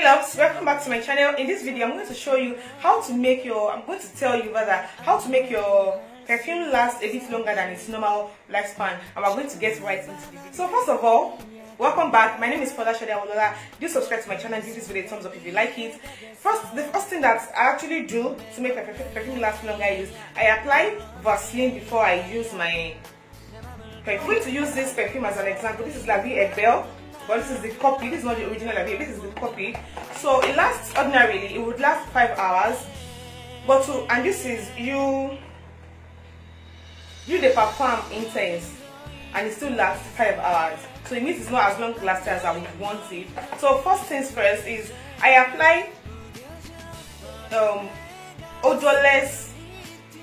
Loves, welcome back to my channel. In this video I'm going to show you how to make your how to make your perfume last a bit longer than its normal lifespan, and we're going to get right into the video. So first of all, welcome back. My name is Folashade Awolola. Do subscribe to my channel and give this video a thumbs up if you like it. The first thing that I actually do to make my perfume last longer is I apply Vaseline before I use my perfume. I'm going to use this perfume as an example. This is La Vie est Belle, but this is the copy. This is not the original La Vie, this is the copy. So it lasts, ordinarily it would last 5 hours, but and this is you the perfume intense and it still lasts 5 hours. So it means it's not as long lasting as I would want it. So first things first is I apply odorless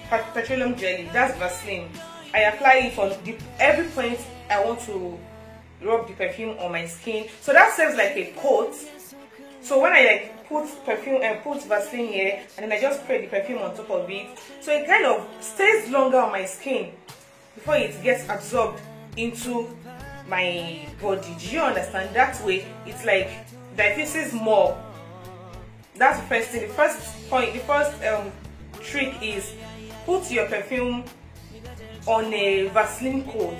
petroleum jelly. That's Vaseline. I apply it on every point I want to rub the perfume on my skin. So that serves like a coat. So when I put perfume and put Vaseline here, and then I just spray the perfume on top of it, so it kind of stays longer on my skin before it gets absorbed into my body. Do you understand? That way it's like diffuses more. That's the first thing. The first trick is put your perfume on a Vaseline coat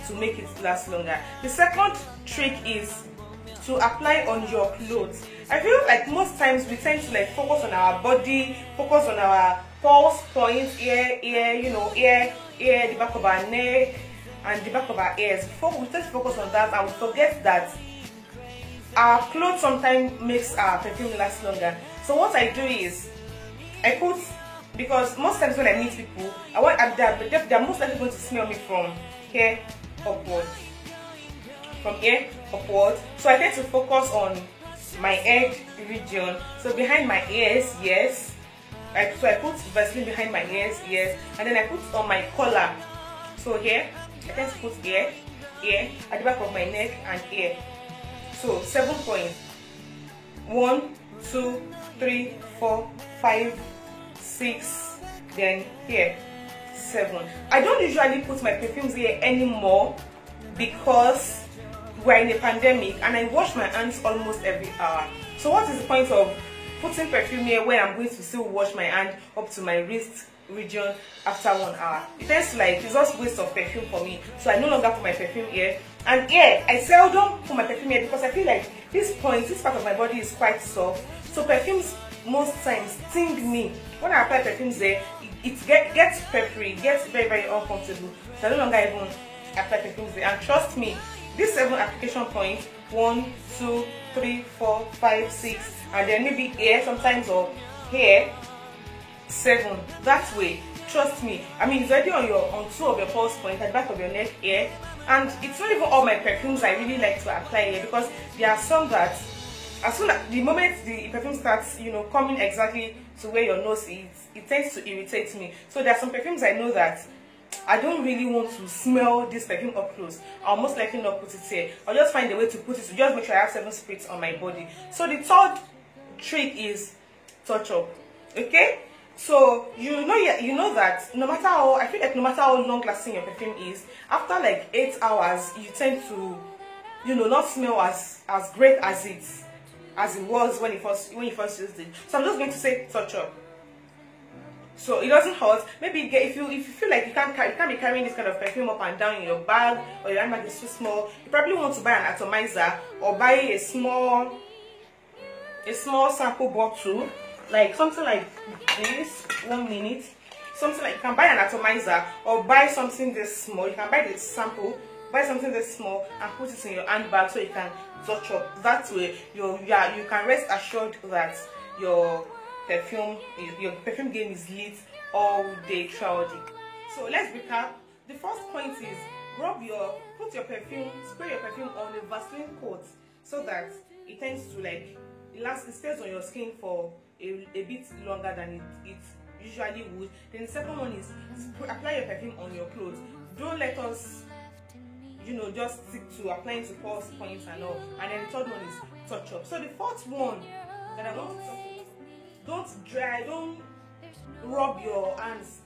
to make it last longer. The second trick is to apply on your clothes. I feel like most times we tend to like focus on our body, focus on our pulse points, ear, the back of our neck and the back of our ears. We tend to focus on that and we forget that our clothes sometimes makes our perfume last longer. So what I do is I put, because most times when I meet people, they're most likely going to smell me from here upward. From here upward. So I tend to focus on my head region. So behind my ears, yes. So I put Vaseline behind my ears, yes. And then I put on my collar. So here, I tend to put ear, at the back of my neck and ear. So 7 points. 1, 2, 3, 4, 5, 6, then here 7. I don't usually put my perfumes here anymore because we're in a pandemic and I wash my hands almost every hour. So what is the point of putting perfume here when I'm going to still wash my hand up to my wrist region after 1 hour? It tends to like, it's just waste of perfume for me. So I no longer put my perfume here. And here, I seldom put my perfume here because I feel like this part of my body is quite soft. So perfumes most times sting me. When I apply perfumes there, it gets peppery, it gets very, very uncomfortable. So I no longer even apply perfumes there. And trust me, these 7 application points, 1, 2, 3, 4, 5, 6, and then maybe here sometimes or here 7. That way, trust me. I mean, it's already on 2 of your pulse points, at the back of your neck here. And it's not even all my perfumes I really like to apply here, because there are some that as soon as the moment the perfume starts, coming exactly to where your nose is, it tends to irritate me. So there are some perfumes I know that I don't really want to smell this perfume up close. I'll most likely not put it here. I'll just find a way to put it to just make sure I have 7 sprays on my body. So the third trick is touch up. Okay? So you know that no matter how, I feel like no matter how long lasting your perfume is, after like 8 hours you tend to not smell as great as it was when you first used it. So I'm just going to say touch up. So it doesn't hurt. Maybe if you feel like you can't be carrying this kind of perfume up and down in your bag, or your handbag is too small, you probably want to buy an atomizer or buy a small sample bottle, like something like this. 1 minute. Something like, you can buy an atomizer or buy something this small. You can buy this sample, buy something this small and put it in your handbag so you can touch up. That way you can rest assured that your perfume game is lit all day throughout the day. So let's recap. The first point is spray your perfume on a Vaseline coat so that it tends to like it stays on your skin for a bit longer than it usually would. Then the second one is apply your perfume on your clothes. Don't let us just stick to applying to pulse points and all. And then the third one is touch up. So the fourth one that I want to talk about, don't rub your hands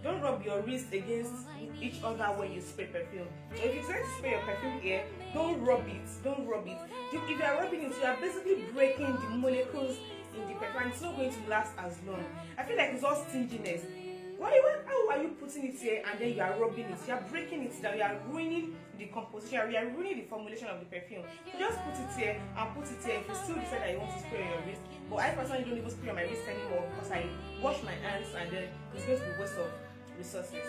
don't rub your wrist against each other when you spray perfume. So if you try to spray your perfume here, don't rub it. Don't rub it. If you are rubbing it, you are basically breaking the molecules in the perfume, and it's not going to last as long. I feel like it's all stinginess. How are you putting it here and then you are rubbing it? You are breaking it down. You are ruining the composition. You are ruining the formulation of the perfume. So just put it here and put it here. If you still decide that you want to spray on your wrist, but I personally don't even spray on my wrist anymore because I wash my hands and then it's going to be a waste of resources.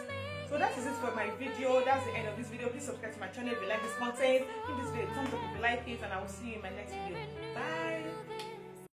So that is it for my video. That's the end of this video. Please subscribe to my channel if you like this content. Give this video a thumbs up if you like it, and I will see you in my next video. Bye.